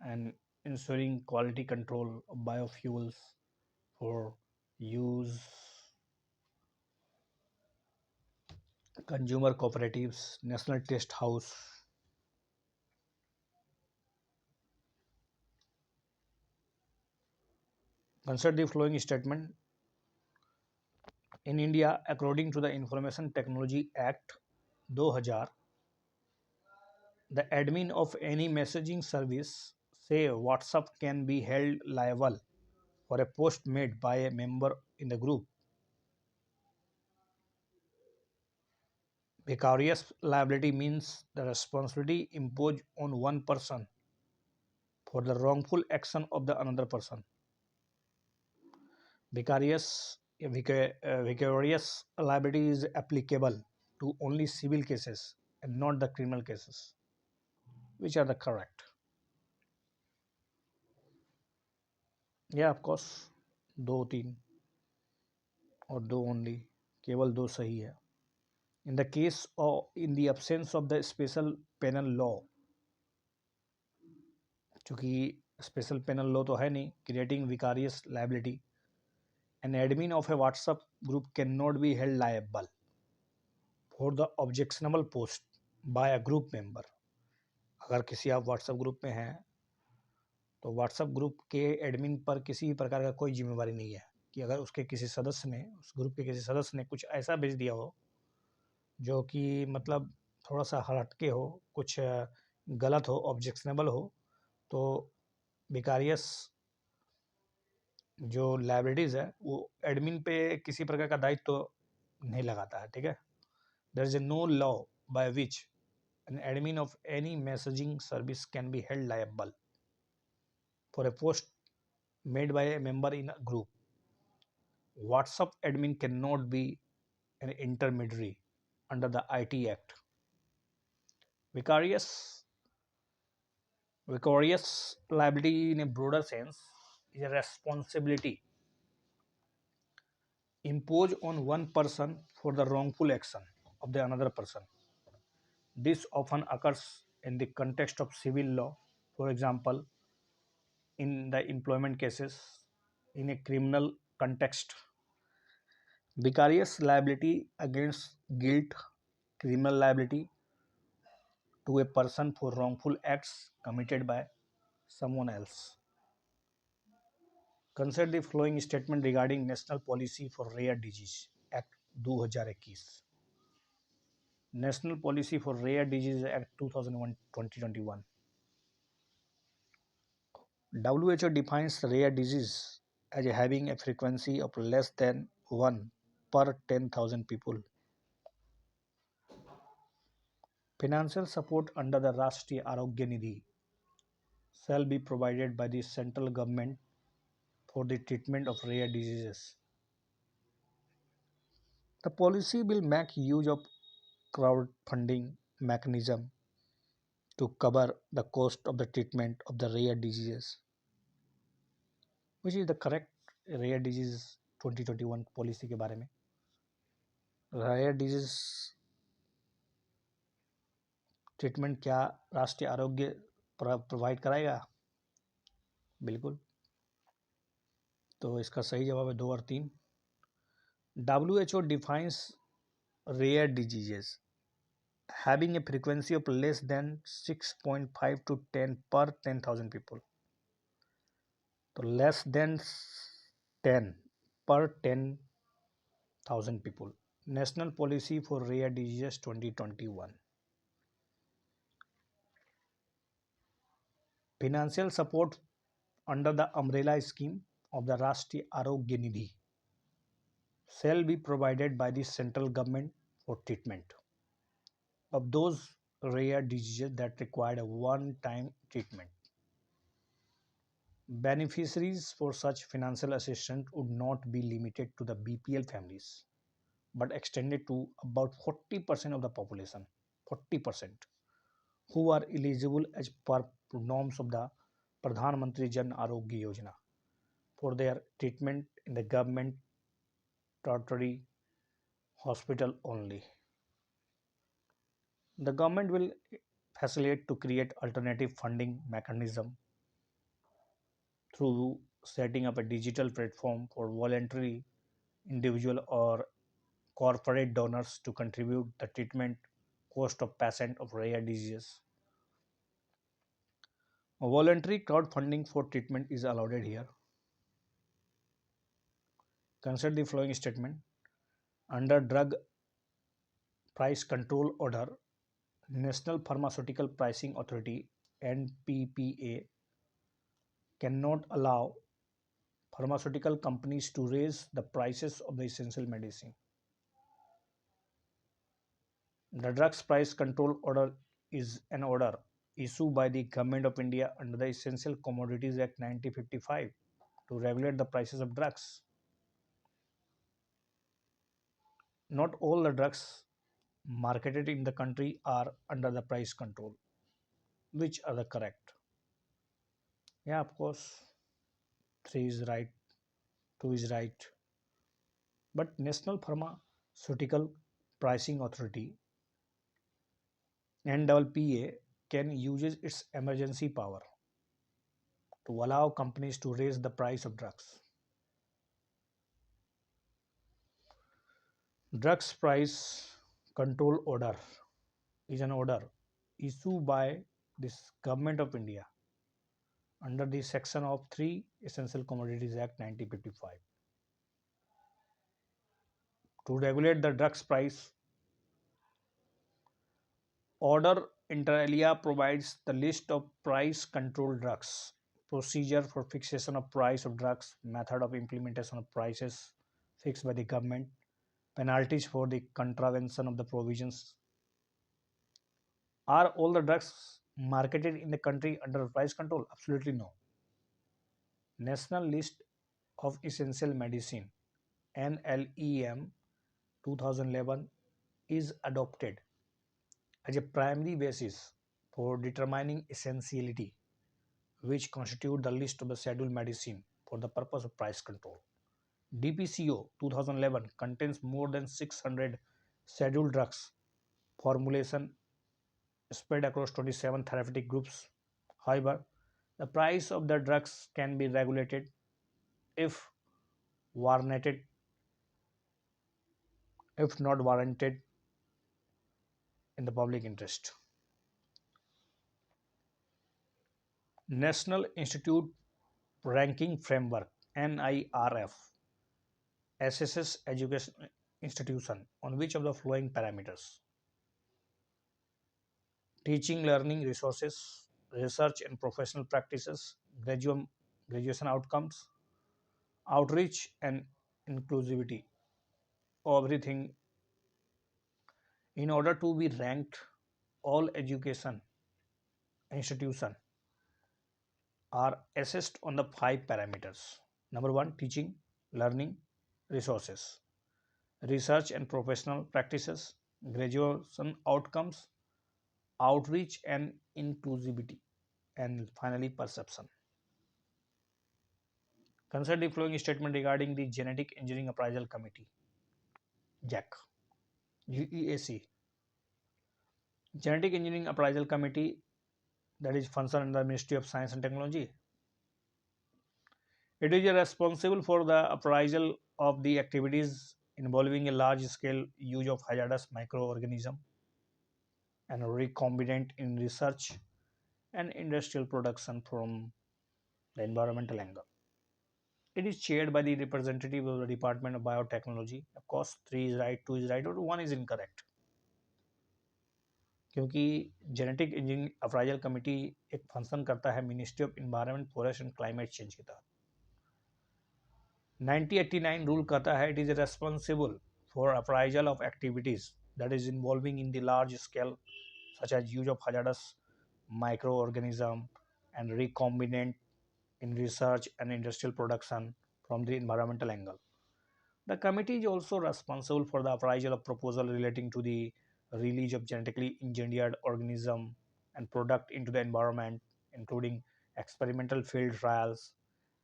and ensuring quality control of biofuels for use, consumer cooperatives, national test house. Consider the following statement. In India, according to the Information Technology Act 2000, the admin of any messaging service, say WhatsApp, can be held liable for a post made by a member in the group. Vicarious liability means the responsibility imposed on one person for the wrongful action of the another person. Vicarious liability is applicable to only civil cases and not the criminal cases. Which are the correct? Yeah, of course. दो तीन और दो only, केवल दो सही है. In the case of in the absence of the special penal law, चूंकि special penal law तो है नहीं creating vicarious liability, an admin of a WhatsApp group cannot be held liable for the objectionable post by a group member. अगर किसी आप WhatsApp group में हैं तो व्हाट्सएप ग्रुप के एडमिन पर किसी भी प्रकार का कोई जिम्मेवारी नहीं है कि अगर उसके किसी सदस्य ने उस ग्रुप के किसी सदस्य ने कुछ ऐसा भेज दिया हो जो कि मतलब थोड़ा सा हटके हो, कुछ गलत हो, ऑब्जेक्शनेबल हो, तो विकारियस जो लाइबिलिटीज़ है वो एडमिन पे किसी प्रकार का दायित्व तो नहीं लगाता है. ठीक है. There is a no law by which an admin of any messaging service can be held liable for a post made by a member in a group. WhatsApp admin cannot be an intermediary under the IT Act. Vicarious Vicarious liability in a broader sense is a responsibility imposed on one person for the wrongful action of the another person. This often occurs in the context of civil law, for example, in the employment cases, in a criminal context. Vicarious liability against guilt, criminal liability to a person for wrongful acts committed by someone else. Consider the following statement regarding National Policy for Rare Disease Act 2021. National Policy for Rare Disease Act 2021. WHO defines rare disease as having a frequency of less than 1 per 10,000 people. Financial support under the Rashtriya Arogya Nidhi shall be provided by the central government for the treatment of rare diseases. The policy will make use of crowdfunding mechanism to cover the cost of the treatment of the rare diseases, which is the correct rare disease 2021 policy के बारे में. Rare disease treatment क्या राष्ट्रीय आरोग्य provide कराएगा? बिल्कुल. तो इसका सही जवाब है 2 और 3. WHO defines rare diseases having a frequency of less than 6.5 to 10 per 10,000 people. तो less than 10 per 10,000 people. National Policy for Rare Diseases 2021. Financial support under the umbrella scheme of the Rashtriya Arogya Nidhi shall be provided by the central government for treatment of those rare diseases that required a one-time treatment. Beneficiaries for such financial assistance would not be limited to the BPL families, but extended to about 40% of the population, 40%, who are eligible as per norms of the Pradhan Mantri Jan Arogya Yojana for their treatment in the government tertiary hospital only. The government will facilitate to create alternative funding mechanism through setting up a digital platform for voluntary individual or corporate donors to contribute the treatment cost of patient of rare diseases. A voluntary crowdfunding for treatment is allowed here. Consider the following statement. Under Drug Price Control Order, National Pharmaceutical Pricing Authority NPPA cannot allow pharmaceutical companies to raise the prices of the essential medicine. The Drugs Price Control Order is an order issued by the Government of India under the Essential Commodities Act 1955 to regulate the prices of drugs. Not all the drugs marketed in the country are under the price control. Which are the correct? Yeah, of course, 3 is right, 2 is right. But National Pharmaceutical Pricing Authority NPPA can use its emergency power to allow companies to raise the price of drugs. Drugs Price Control Order is an order issued by this Government of India under the section of 3 Essential Commodities Act 1955 to regulate the drugs price. Order inter alia provides the list of price control drugs, procedure for fixation of price of drugs, method of implementation of prices fixed by the government, penalties for the contravention of the provisions. Are all the drugs marketed in the country under price control? Absolutely no. National List of Essential Medicine NLEM 2011 is adopted as a primary basis for determining essentiality, which constitute the list of the scheduled medicine for the purpose of price control. DPCO 2011 contains more than 600 scheduled drugs formulation spread across 27 therapeutic groups. However, the price of the drugs can be regulated if warranted, if not warranted in the public interest. National Institute Ranking Framework NIRF assesses education institution on which of the following parameters: teaching learning resources, research and professional practices, graduation outcomes, outreach and inclusivity. Everything. In order to be ranked, all education institutions are assessed on the 5 parameters. Number 1, teaching, learning, resources, research and professional practices, graduation outcomes, outreach and inclusivity, and finally perception. Consider the following statement regarding the Genetic Engineering Appraisal Committee, GEAC. Genetic Engineering Appraisal Committee, that is function under the Ministry of Science and Technology. It is responsible for the appraisal of the activities involving a large scale use of hazardous microorganisms and recombinant in research and industrial production from the environmental angle. It is chaired by the representative of the Department of Biotechnology. Of course, 3 is right, 2 is right, or 1 is incorrect. क्योंकि genetic engineering appraisal committee एक function करता है ministry of environment forest and climate change के तहत. 1989 rule कहता है it is responsible for appraisal of activities that is involving in the large scale such as use of hazardous microorganism and recombinant in research and industrial production from the environmental angle. The committee is also responsible for the appraisal of proposal relating to the release of genetically engineered organism and product into the environment, including experimental field trials.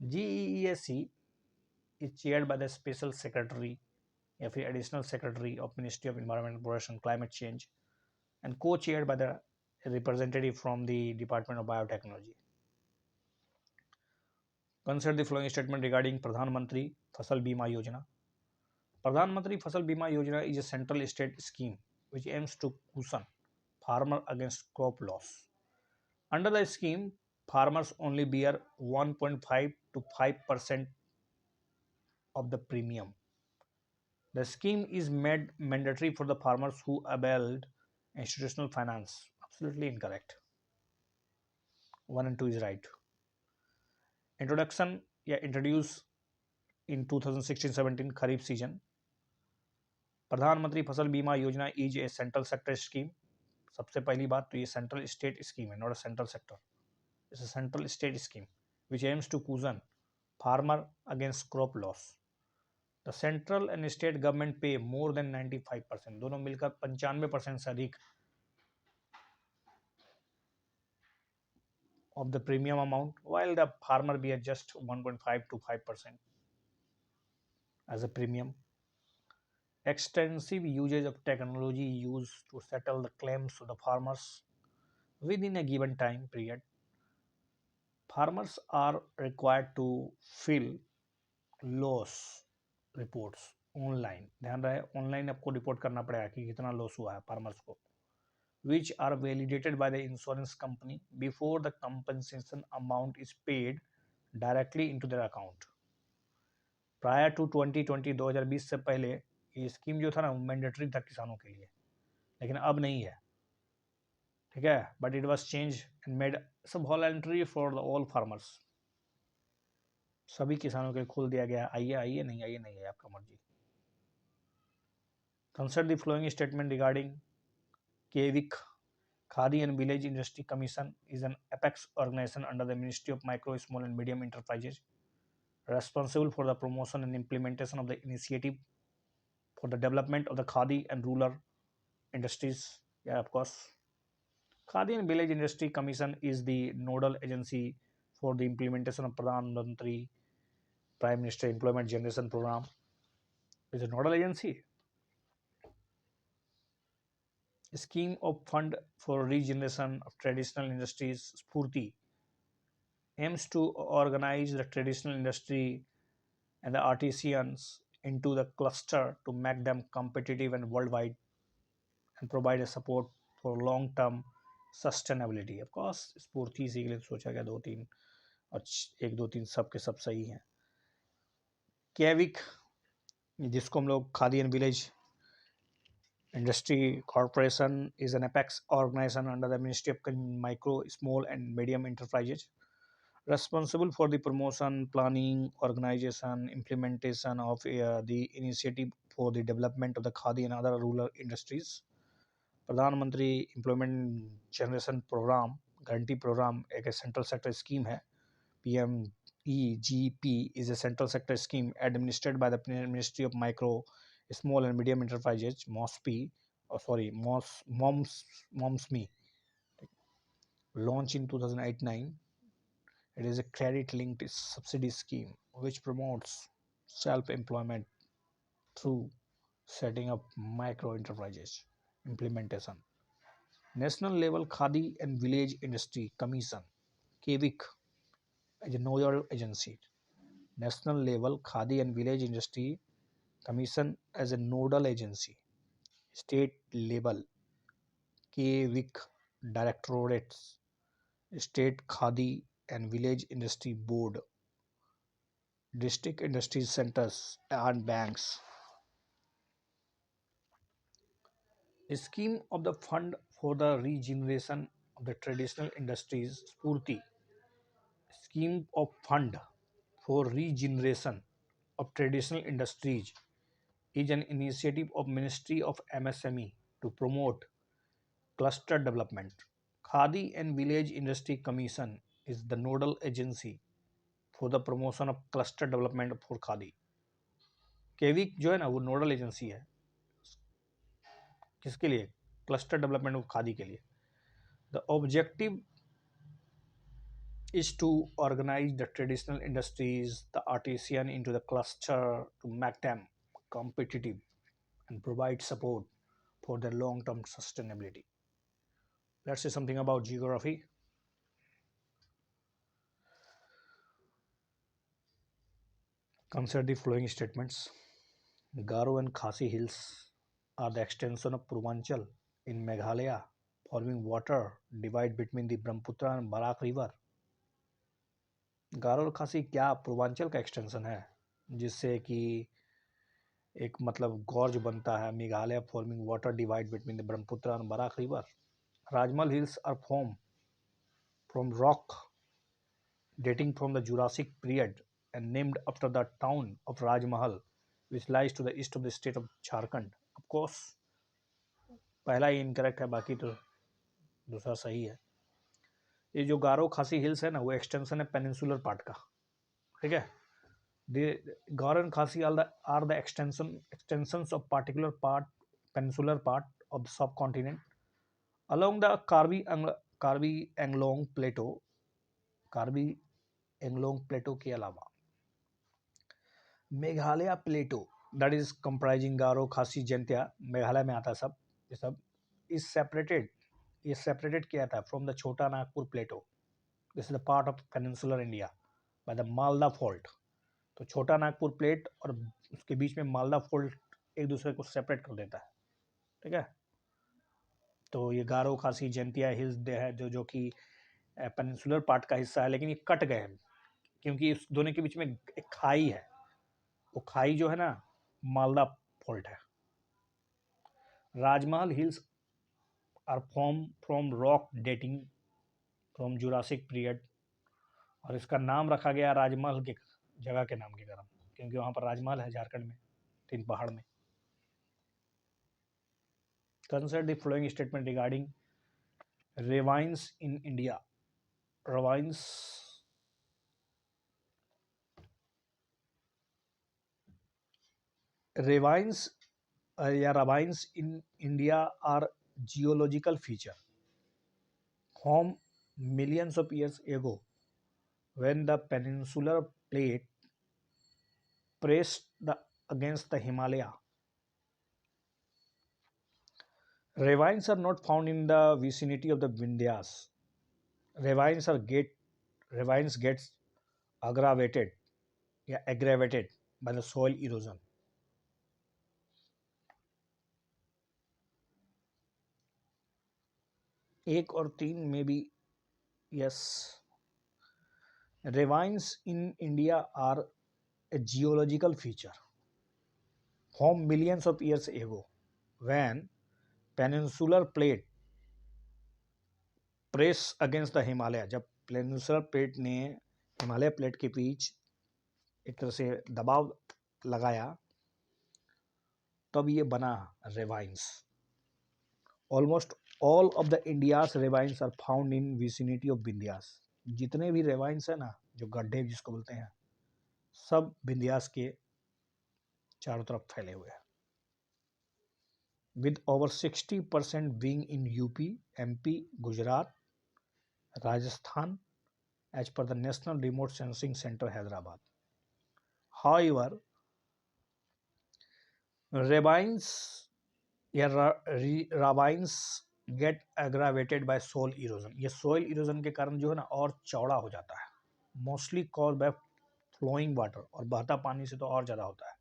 GEESC is chaired by the Special Secretary या फिर Additional Secretary of Ministry of Environment, Forest and Climate Change and co-chaired by the representative from the Department of Biotechnology. Consider the following statement regarding Pradhan Mantri Fasal Bima Yojana. Pradhan Mantri Fasal Bima Yojana is a central state scheme which aims to cushion farmer against crop loss. Under the scheme, farmers only bear 1.5 to 5% of the premium. The scheme is made mandatory for the farmers who availed institutional finance. Absolutely incorrect. 1 and 2 is right. Introduction, introduced in 2016-17 Kharif season. प्रधानमंत्री Fasal Bima Yojana is a central sector scheme. सबसे पहली बात तो ये central state scheme है, not a central sector. It's a central state scheme which aims to cushion farmer against crop loss. The central and state government pay more then 95%, दोनों मिलकर 95% से अधिक of the premium amount, while the farmer bear just 1.5 to 5% as a premium. Extensive usage of technology used to settle the claims of the farmers within a given time period. Farmers are required to fill loss reports online. ध्यान रहे online आपको report करना पड़ेगा कि कितना loss हुआ है farmers को, which are validated by the insurance company before the compensation amount is paid directly into their account. Prior to 2020 से पहले ये स्कीम जो था ना मैंडेटरी था किसानों के लिए, लेकिन अब नहीं है. ठीक है, but it was change and made सब voluntary for the all farmers. सभी किसानों के लिए खोल दिया गया. आइए आइए, नहीं आइए नहीं आइए, आपका मर्जी. Consider the following statement regarding KVIC. Khadi and Village Industry Commission is an apex organization under the Ministry of Micro, Small and Medium Enterprises, responsible for the promotion and implementation of the initiative for the development of the Khadi and rural industries. Yeah, of course. Khadi and Village Industry Commission is the nodal agency for the implementation of Pradhan Mantri Prime Minister Employment Generation Program. Is a nodal agency. Scheme of Fund for Regeneration of Traditional Industries Spurti aims to organize the traditional industry and the artisans into the cluster to make them competitive and worldwide and provide a support for long-term sustainability. Of course, स्फूर्ति इसीलिए सोचा गया दो तीन और एक दो तीन सब के सब सही हैं. कैविक जिसको हम लोग khadi and village Industry Corporation is an apex organization under the Ministry of Micro, Small and Medium Enterprises, responsible for the promotion, planning, organization, implementation of the initiative for the development of the khadi and other rural industries. Pradhan Mantri employment generation programme guarantee programme एक central sector scheme है. PMEGP is a central sector scheme administered by the Ministry of Micro, Small and Medium Enterprises, MOSPE, MOMSME, launched in 2008-9. It is a credit-linked subsidy scheme which promotes self-employment through setting up micro enterprises. Implementation. National Level Khadi and Village Industry Commission, KVIC, is a nodal agency. National Level Khadi and Village Industry Commission as a nodal agency. State level KVIC directorates, State Khadi and Village Industry Board, district industry centers and banks. A scheme of the Fund for the Regeneration of the Traditional Industries Spurti. Scheme of Fund for Regeneration of Traditional Industries is an initiative of Ministry of MSME to promote Cluster development. Khadi and Village Industry Commission is the nodal agency for the promotion of cluster development for khadi. KVIC जो है ना वो nodal agency है किसके लिए? Cluster development of khadi के लिए. The objective is to organize the traditional industries, the artisan into the cluster to make them competitive and provide support for their long-term sustainability. Let's say something about geography. Consider the following statements. Garo and Khasi Hills are the extension of Purvanchal in Meghalaya, forming water divide between the Brahmaputra and Barak River. गारो और खासी क्या पूर्वांचल का extension है जिससे कि एक मतलब gorge बनता है Meghalaya forming water divide between the Brahmaputra and Barak river. Rajmahal hills are form from rock dating from the Jurassic period and named after the town of Rajmahal which lies to the east of the state of Jharkhand. Of course पहला ही incorrect है बाकी तो दूसरा सही है. ये जो गारो खासी हिल्स है ना वो एक्सटेंशन है पेनिनसुलर पार्ट का. ठीक है. The Garo and Khasi are the extensions of particular part peninsular part of the subcontinent along the Karbi Anglong Plateau. Karbi Anglong Plateau के अलावा मेघालय प्लेटो that is comprising Garo, Khasi, Jaintia Meghalaya में आता है सब ये सब is separated. ये separated किया था from the छोटा नागपुर प्लेटो. This is the part of peninsular India by the Malda Fault. तो छोटा नागपुर प्लेट और उसके बीच में मालदा फोल्ड एक दूसरे को सेपरेट कर देता है. ठीक है. तो ये गारो खासी जैंतिया हिल्स है जो कि पेनिनसुलर पार्ट का हिस्सा है लेकिन ये कट गए हैं क्योंकि इस दोनों के बीच में एक खाई है. वो खाई जो है ना मालदा फोल्ट है. Rajmahal hills are form from rock dating from Jurassic period और इसका नाम रखा गया राजमहल के जगह के नाम के कारण क्योंकि वहाँ पर राजमहल है झारखंड में तीन पहाड़ में. Consider the following statement regarding ravines in India. Ravines ravines in India are geological feature formed millions of years ago when the peninsular plate pressed against the Himalaya. Ravines are not found in the vicinity of the Vindhyas. Ravines gets aggravated by the soil erosion. एक और तीन में भी yes. Ravines in India are a geological feature formed millions of years ago when peninsular plate press against the Himalaya. जब peninsular plate ने Himalaya plate के बीच एक तरह से दबाव लगाया तब ये बना ravines. Almost all of the India's ravines are found in vicinity of Vindhyas. जितने भी ravines है ना जो गड्ढे जिसको बोलते हैं सब विंध्यास के चारों तरफ फैले हुए हैं. With over 60% being in UP, MP, Gujarat, Rajasthan as per the National Remote Sensing Center, Hyderabad. However, ravines get aggravated by soil erosion. ये soil erosion के कारण जो है ना और चौड़ा हो जाता है. Mostly caused by flowing water और बहता पानी से तो और ज़्यादा होता है.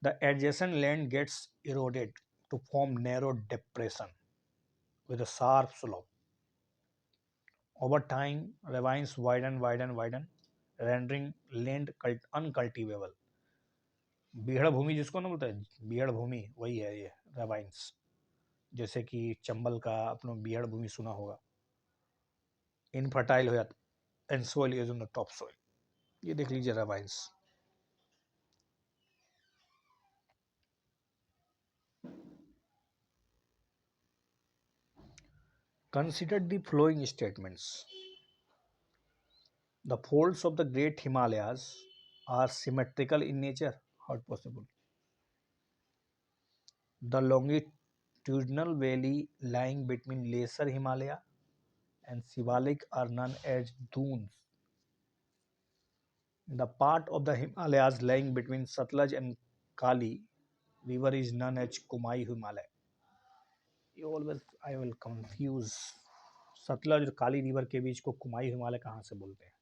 The adjacent land gets eroded to form narrow depression with a sharp slope. Over time, ravines widen, rendering land uncultivable. बीहड़ भूमि जिसको ना बोलते हैं बीहड़ भूमि वही है ये ravines. जैसे कि चंबल का अपना बीहड़ भूमि सुना होगा. इनफर्टाइल हो जाता and soil is on the top soil. ये देख लीजिए ravines. Consider the following statements. The folds of the Great Himalayas are symmetrical in nature. How possible? The longitudinal valley lying between Lesser Himalaya and Shivalik are known as dunes. The part of the Himalayas lying between Satluj and Kali river is known as Kumai Himalaya. I will confuse Sutlej और काली river के बीच को कुमाई हिमालय कहाँ से बोलते हैं?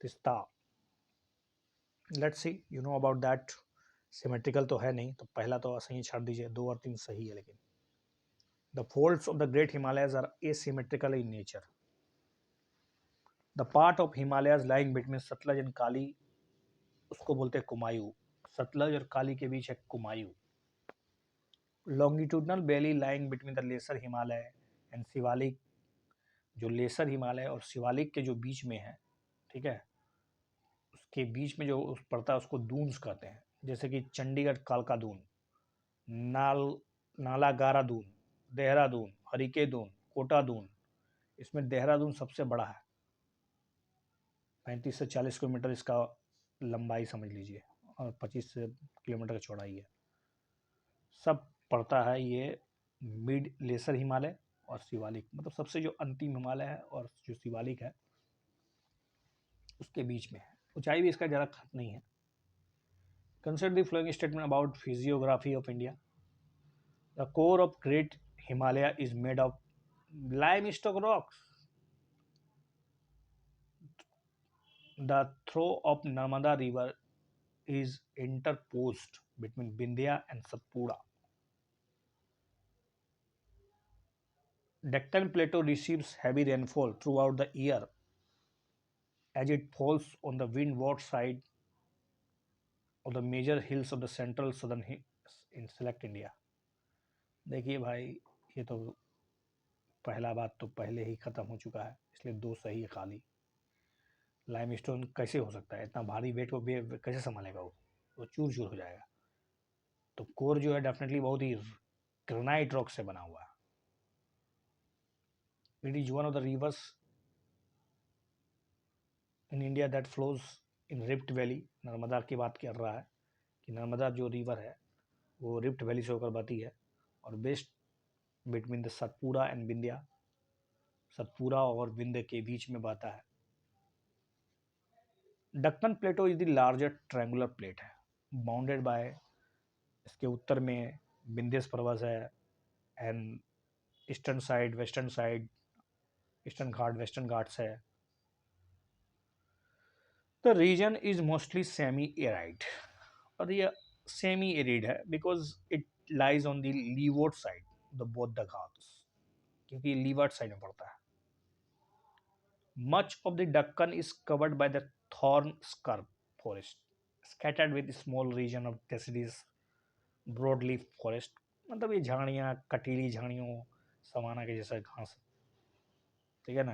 Teesta. Let's see, you know about that. Symmetrical तो है नहीं, तो पहला तो सही छाड़ दीजिए, 2 और 3 सही है. लेकिन the folds of the great Himalayas are asymmetrical in nature. The part of Himalayas lying between Sutlej and Kali, उसको बोलते हैं कुमायूं. सतलज और काली के बीच है Kumaon. Longitudinal valley lying between the lesser Himalaya and Shivalik, जो लेसर हिमालय और शिवालिक के जो बीच में है, ठीक है, उसके बीच में जो पड़ता है उसको दून्स कहते हैं. जैसे कि चंडीगढ़ कालका दून, नालागारा दून, देहरादून, हरिके दून, कोटा दून. इसमें देहरादून सबसे बड़ा है, 35 से 40 किलोमीटर इसका लंबाई समझ लीजिए, और 25 किलोमीटर की चौड़ाई है. सब पड़ता है ये मिड लेसर हिमालय और शिवालिक, मतलब सबसे जो अंतिम हिमालय है और जो शिवालिक है उसके बीच में है. ऊंचाई भी इसका ज़्यादा खत नहीं है. Consider the following statement about physiography of India. The core of great Himalaya is made of limestone rocks. The throw of Narmada river is interposed between Vindhya and Satpura. Deccan Plateau receives heavy rainfall throughout the year as it falls on the windward side of the major hills of the central southern in select India. देखिए भाई, ये तो पहला बात तो पहले ही ख़त्म हो चुका है, इसलिए 2 सही है खाली. लाइमस्टोन कैसे हो सकता है? इतना भारी वेट को कैसे संभालेगा वो चूर चूर हो जाएगा. तो कोर जो है डेफिनेटली बहुत ही ग्रेनाइट रॉक से बना हुआ है. It is one of the reverse in India that flows in rift valley. Narmada की बात कर रहा है कि नर्मदा जो रिवर है वो रिफ्ट वैली से होकर बहती है और best between the Satpura and Vindhya, Satpura और विंध्य के बीच में बहता है. Deccan plateau is the largest triangular plate है, बाउंडेड बाय, इसके उत्तर में विंध्यस पर्वत है and eastern side, western side, eastern Ghat, western Ghats है. The region is mostly semi arid, और ये सेमी एरिड है because it lies on the leeward side the both the Ghats, क्योंकि लीवर्ड साइड में पड़ता है. Much of the Deccan is covered by the thorn scrub forest scattered with small region of deciduous broadleaf forest. मतलब ये झाड़ियाँ, कटीली झाड़ियों, savanna के जैसा घास, ठीक है ना.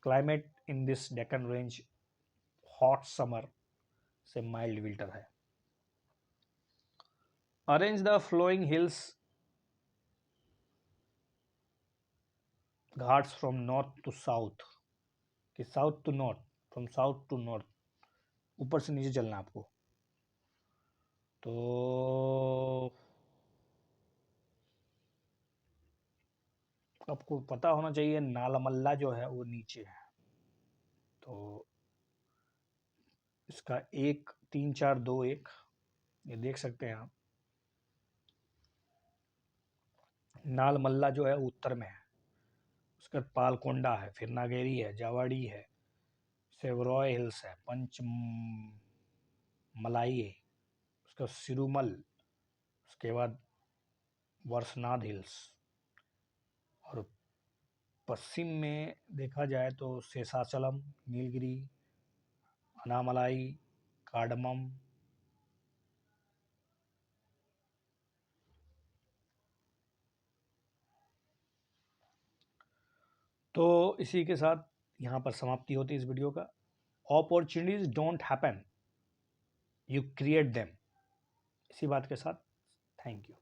Climate in this Deccan range hot summer से माइल्ड विंटर है. Arrange the following hills Ghats from north to south, कि south to north, from south to north, ऊपर से नीचे चलना आपको. तो आपको पता होना चाहिए नालमल्ला जो है वो नीचे है, तो इसका 1 3 4 2 1 ये देख सकते हैं आप. नालमल्ला जो है उत्तर में है, उसका पालकोंडा है, फिर नागेरी है, जावाड़ी है, सेवरॉय हिल्स है, मलाई है, उसका सिरुमल, उसके बाद वर्षनाथ हिल्स, और पश्चिम में देखा जाए तो शेषाचलम, नीलगिरी, अनामलाई, कार्डमम. तो इसी के साथ यहाँ पर समाप्ति होती है इस वीडियो का. Opportunities don't happen, you create them. इसी बात के साथ थैंक यू.